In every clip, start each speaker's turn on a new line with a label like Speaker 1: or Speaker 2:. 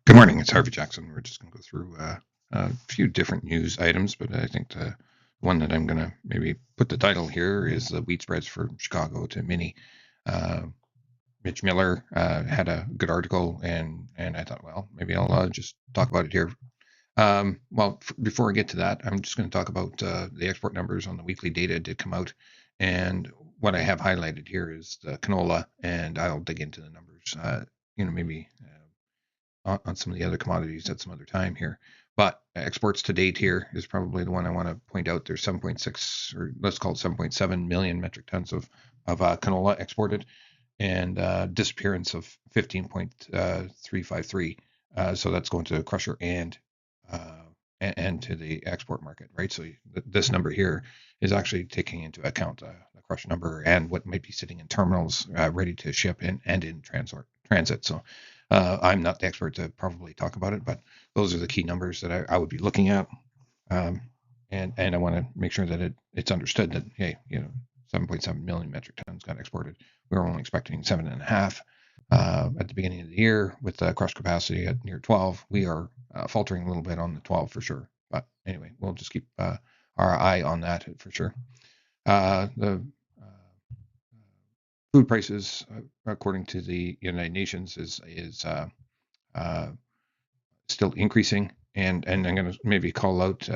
Speaker 1: Good morning. It's Harvey Jackson. We're just going to go through a few different news items, but I think the one that I'm going to maybe put the title here is the wheat spreads from Chicago to Mini. Uh, Mitch Miller had a good article, and I thought, well, maybe I'll just talk about it here. Before I get to that, I'm just going to talk about the export numbers on the weekly data did come out, and what I have highlighted here is the canola, and I'll dig into the numbers. Maybe on some of the other commodities at some other time here. But exports to date here is probably the one I want to point out. There's 7.6, or let's call it 7.7 million metric tons of canola exported, and disappearance of 15.353. So that's going to the crusher and to the export market, right? So this number here is actually taking into account the crush number and what might be sitting in terminals ready to ship and in transit. So I'm not the expert to probably talk about it, but those are the key numbers that I would be looking at. And I want to make sure that it's understood that, hey, 7.7 million metric tons got exported. We were only expecting 7.5 at the beginning of the year with the crush capacity at near 12. We are faltering a little bit on the 12 for sure. But anyway, we'll just keep our eye on that for sure. The food prices, according to the United Nations, is still increasing, and I'm going to maybe call out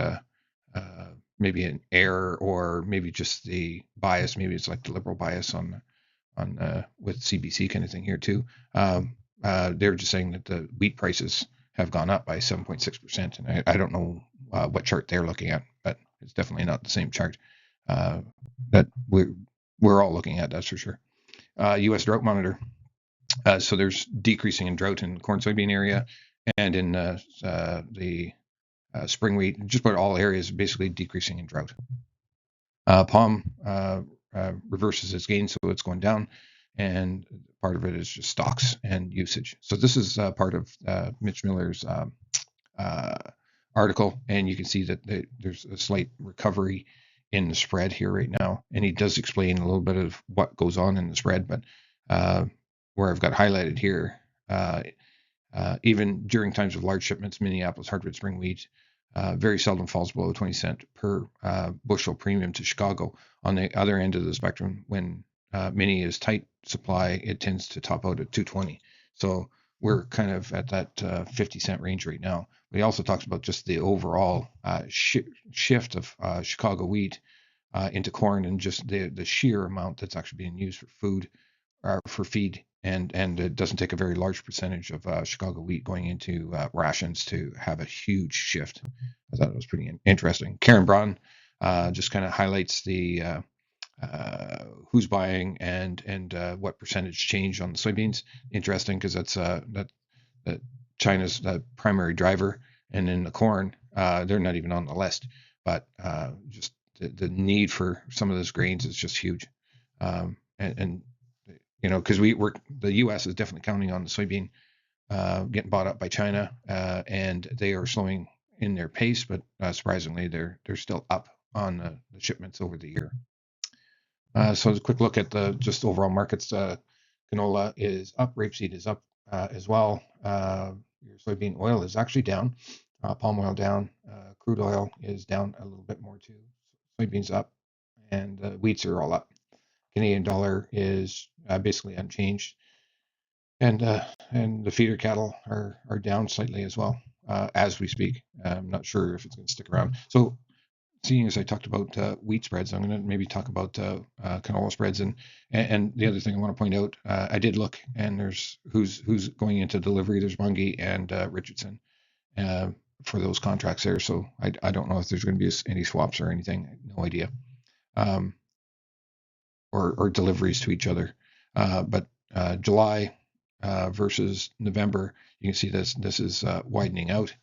Speaker 1: maybe an error or maybe just the bias. Maybe it's like the liberal bias on with CBC kind of thing here too. They're just saying that the wheat prices have gone up by 7.6%, and I don't know what chart they're looking at, but it's definitely not the same chart that we're all looking at. That's for sure. U.S. drought monitor. So there's decreasing in drought in corn soybean area, and in the spring wheat, just about all areas basically decreasing in drought. Palm reverses its gain, so it's going down, and part of it is just stocks and usage. So this is part of Mitch Miller's article, and you can see that there's a slight recovery in the spread here right now, and he does explain a little bit of what goes on in the spread, but where I've got highlighted here, even during times of large shipments, Minneapolis hardwood spring wheat very seldom falls below 20 cent per bushel premium to Chicago. On the other end of the spectrum, when mini is tight supply, it tends to top out at 220. So we're kind of at that 50 cent range right now. But he also talks about just the overall shift of Chicago wheat into corn, and just the sheer amount that's actually being used for food or for feed, and it doesn't take a very large percentage of Chicago wheat going into rations to have a huge shift. I thought it was pretty interesting. Karen Braun just kind of highlights the who's buying and what percentage change on the soybeans. Interesting, because that's that China's primary driver, and in the corn, they're not even on the list. But just the need for some of those grains is just huge, and because the U.S. is definitely counting on the soybean getting bought up by China, and they are slowing in their pace, but surprisingly, they're still up on the shipments over the year. So a quick look at the just overall markets. Canola is up, rapeseed is up as well. Your soybean oil is actually down, palm oil down, crude oil is down a little bit more too. Soybeans up, and wheats are all up. Canadian dollar is basically unchanged, and the feeder cattle are down slightly as well as we speak. I'm not sure if it's going to stick around. So, seeing as I talked about wheat spreads, I'm going to maybe talk about canola spreads, and the other thing I want to point out, I did look, and there's who's going into delivery. There's Bunge and Richardson for those contracts there. So I don't know if there's going to be any swaps or anything. No idea. Or deliveries to each other. But July versus November, you can see this is widening out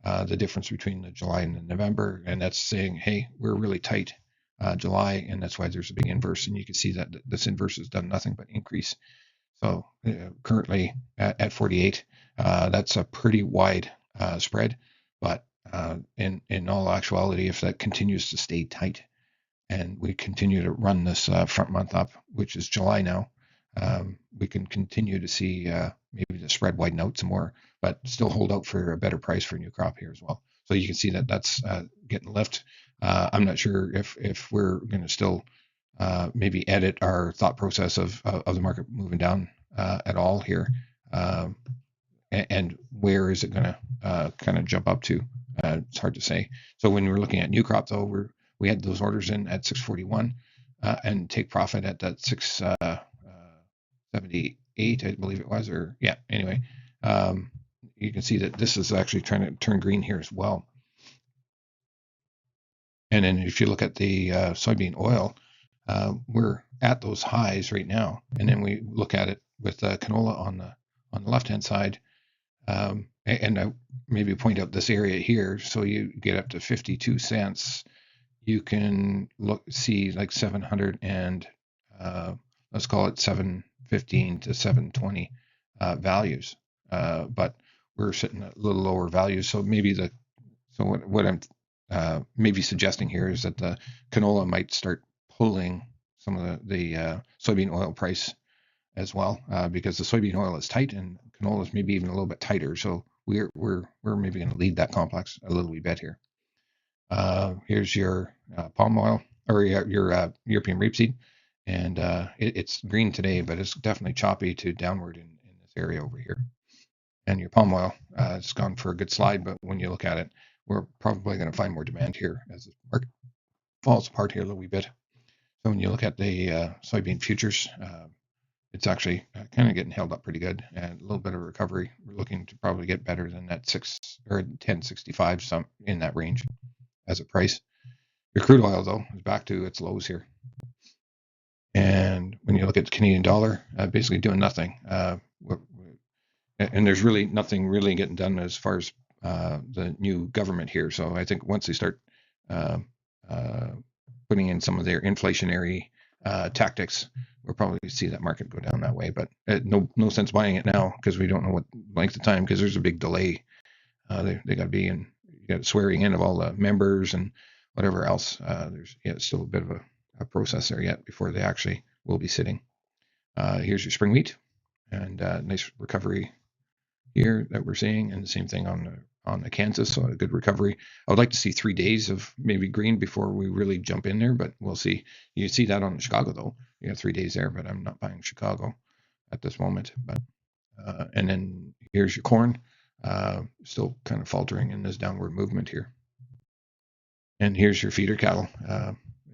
Speaker 1: the difference between the July and the November, and that's saying, hey, we're really tight July, and that's why there's a big inverse, and you can see that this inverse has done nothing but increase. So currently at 48, that's a pretty wide spread, but in all actuality, if that continues to stay tight, and we continue to run this front month up, which is July now, we can continue to see maybe the spread widen out some more, but still hold out for a better price for new crop here as well. So you can see that that's getting lift. I'm not sure if we're going to still maybe edit our thought process of the market moving down at all here. And where is it going to kind of jump up to? It's hard to say. So when we're looking at new crop, though, we had those orders in at 641 and take profit at that 678, I believe it was, or yeah. Anyway, you can see that this is actually trying to turn green here as well. And then if you look at the soybean oil, we're at those highs right now. And then we look at it with canola on the left-hand side. And I maybe point out this area here, so you get up to 52 cents. You can see like 700 and let's call it 715 to 720 values, but we're sitting at a little lower values. So maybe what I'm maybe suggesting here is that the canola might start pulling some of the soybean oil price as well, because the soybean oil is tight and canola is maybe even a little bit tighter. So we're maybe going to lead that complex a little wee bit here. Here's your palm oil, or your European rapeseed, and it's green today, but it's definitely choppy to downward in this area over here. And your palm oil, it's gone for a good slide, but when you look at it, we're probably going to find more demand here as the market falls apart here a little wee bit. So when you look at the soybean futures, it's actually kind of getting held up pretty good, and a little bit of recovery. We're looking to probably get better than that 1065, some in that range as a price. Your crude oil, though, is back to its lows here. And when you look at the Canadian dollar, basically doing nothing. And there's really nothing really getting done as far as the new government here. So I think once they start putting in some of their inflationary tactics, we'll probably see that market go down that way. But no sense buying it now because we don't know what length of time, because there's a big delay. They got to be in, you got swearing in of all the members and whatever else. There's still a bit of a process there yet before they actually will be sitting. Here's your spring wheat, and nice recovery here that we're seeing, and the same thing on the Kansas, so a good recovery. I would like to see 3 days of maybe green before we really jump in there, but we'll see. You see that on Chicago, though. You have 3 days there, but I'm not buying Chicago at this moment. But and then here's your corn, still kind of faltering in this downward movement here. And here's your feeder cattle.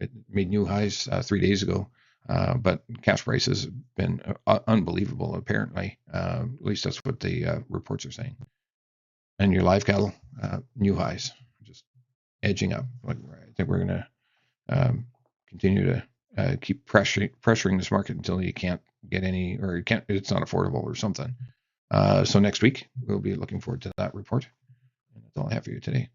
Speaker 1: It made new highs 3 days ago, but cash prices have been unbelievable, apparently. At least that's what the reports are saying. And your live cattle, new highs, just edging up. I think we're going to continue to keep pressuring this market until you can't get any, or you can't, it's not affordable or something. So next week, we'll be looking forward to that report. And that's all I have for you today.